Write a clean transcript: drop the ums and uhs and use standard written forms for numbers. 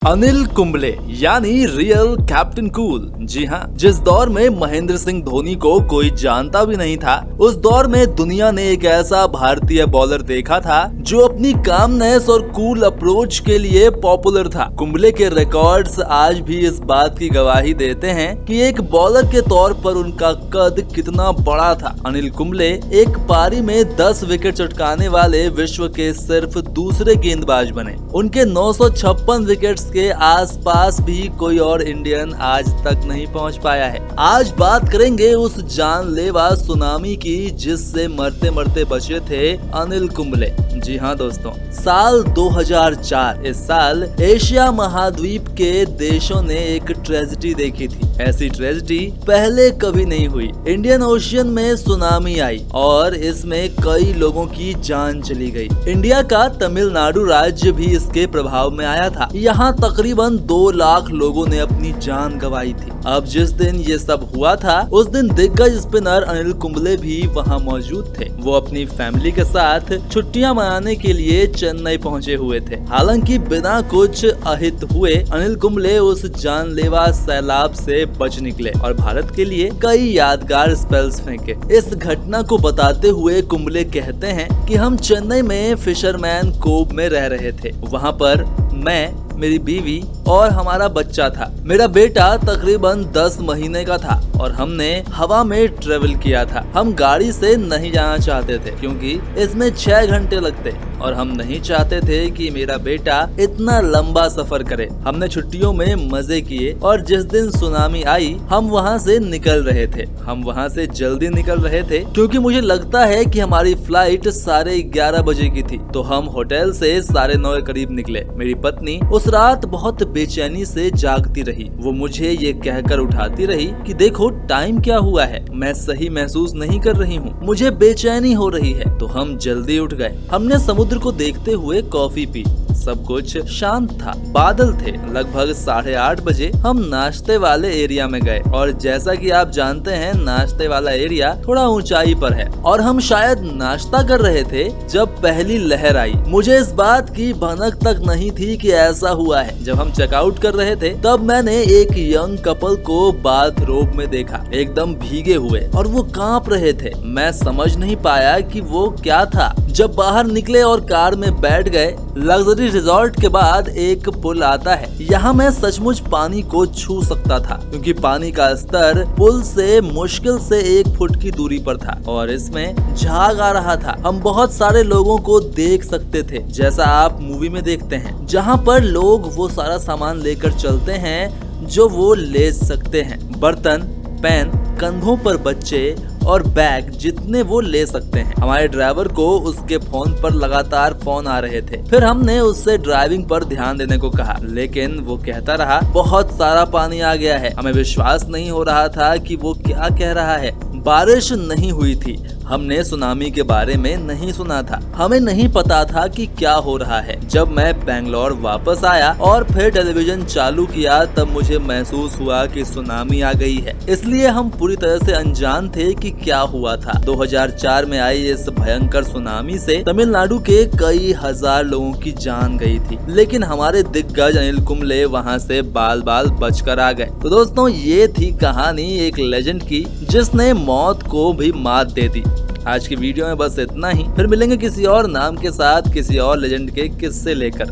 अनिल कुंबले यानी real captain cool. जी हाँ, जिस दौर में महेंद्र सिंह धोनी को कोई जानता भी नहीं था, उस दौर में दुनिया ने एक ऐसा भारतीय बॉलर देखा था जो अपनी कामनेस और कूल अप्रोच के लिए पॉपुलर था। कुंबले के रिकॉर्ड्स आज भी इस बात की गवाही देते हैं कि एक बॉलर के तौर पर उनका कद कितना बड़ा था। अनिल कुंबले एक पारी में 10 विकेट चटकाने वाले विश्व के सिर्फ दूसरे गेंदबाज बने। उनके 956 विकेट्स के आसपास भी कोई और इंडियन आज तक नहीं पहुंच पाया है। आज बात करेंगे उस जानलेवा सुनामी की जिससे मरते मरते बचे थे अनिल कुंबले। जी हाँ दोस्तों, साल 2004 इस साल एशिया महाद्वीप के देशों ने एक ट्रेजेडी देखी थी। ऐसी ट्रेजेडी पहले कभी नहीं हुई। इंडियन ओशियन में सुनामी आई और इसमें कई लोगों की जान चली गई। इंडिया का तमिलनाडु राज्य भी इसके प्रभाव में आया था। यहाँ तकरीबन 2 लाख लोगों ने अपनी जान गंवाई थी। अब जिस दिन ये सब हुआ था, उस दिन दिग्गज स्पिनर अनिल कुंबले भी वहाँ मौजूद थे। वो अपनी फैमिली के साथ छुट्टियां मनाने के लिए चेन्नई पहुँचे हुए थे। हालांकि बिना कुछ अहित हुए अनिल कुंबले उस जानलेवा सैलाब से बच निकले और भारत के लिए कई यादगार स्पेल्स फेंके। इस घटना को बताते हुए कुंबले कहते हैं कि हम चेन्नई में फिशरमैन कोव में रह रहे थे। वहाँ पर मैं, मेरी बीवी और हमारा बच्चा था। मेरा बेटा तकरीबन 10 महीने का था और हमने हवा में ट्रेवल किया था। हम गाड़ी से नहीं जाना चाहते थे क्योंकि इसमें 6 घंटे लगते और हम नहीं चाहते थे कि मेरा बेटा इतना लंबा सफर करे। हमने छुट्टियों में मजे किए और जिस दिन सुनामी आई हम वहाँ से निकल रहे थे। हम वहाँ से जल्दी निकल रहे थे क्योंकि मुझे लगता है कि हमारी फ्लाइट 11:30 बजे की थी। तो हम होटल से 9:30 के करीब निकले। मेरी पत्नी उस रात बहुत बेचैनी से जागती रही। वो मुझे ये कहकर उठाती रही कि देखो टाइम क्या हुआ है, मैं सही महसूस नहीं कर रही हूँ, मुझे बेचैनी हो रही है। तो हम जल्दी उठ गए। हमने समुद्र को देखते हुए कॉफी पी। सब कुछ शांत था, बादल थे। लगभग 8:30 बजे हम नाश्ते वाले एरिया में गए और जैसा कि आप जानते हैं नाश्ते वाला एरिया थोड़ा ऊंचाई पर है और हम शायद नाश्ता कर रहे थे जब पहली लहर आई। मुझे इस बात की भनक तक नहीं थी कि ऐसा हुआ है। जब हम चेकआउट कर रहे थे तब मैंने एक यंग कपल को बाथरोब में देखा, एकदम भीगे हुए और वो कांप रहे थे। मैं समझ नहीं पाया कि वो क्या था। जब बाहर निकले और कार में बैठ गए, लग्जरी रिजॉर्ट के बाद एक पुल आता है। यहाँ मैं सचमुच पानी को छू सकता था क्योंकि पानी का स्तर पुल से मुश्किल से 1 फुट की दूरी पर था और इसमें झाग आ रहा था। हम बहुत सारे लोगों को देख सकते थे जैसा आप मूवी में देखते हैं, जहाँ पर लोग वो सारा सामान लेकर चलते हैं जो वो ले सकते हैं। बर्तन, पेन, कंधों पर बच्चे और बैग जितने वो ले सकते हैं। हमारे ड्राइवर को उसके फोन पर लगातार फोन आ रहे थे। फिर हमने उससे ड्राइविंग पर ध्यान देने को कहा, लेकिन वो कहता रहा बहुत सारा पानी आ गया है। हमें विश्वास नहीं हो रहा था कि वो क्या कह रहा है। बारिश नहीं हुई थी। हमने सुनामी के बारे में नहीं सुना था। हमें नहीं पता था कि क्या हो रहा है। जब मैं बेंगलोर वापस आया और फिर टेलीविजन चालू किया तब मुझे महसूस हुआ कि सुनामी आ गई है। इसलिए हम पूरी तरह से अनजान थे कि क्या हुआ था। 2004 में आई इस भयंकर सुनामी से तमिलनाडु के कई हजार लोगों की जान गई थी, लेकिन हमारे दिग्गज अनिल कुंबले वहाँ से बाल बाल बचकर आ गए। तो दोस्तों, ये थी कहानी एक लेजेंड की जिसने मौत को भी मात दे दी। आज की वीडियो में बस इतना ही। फिर मिलेंगे किसी और नाम के साथ, किसी और लेजेंड के किस्से लेकर।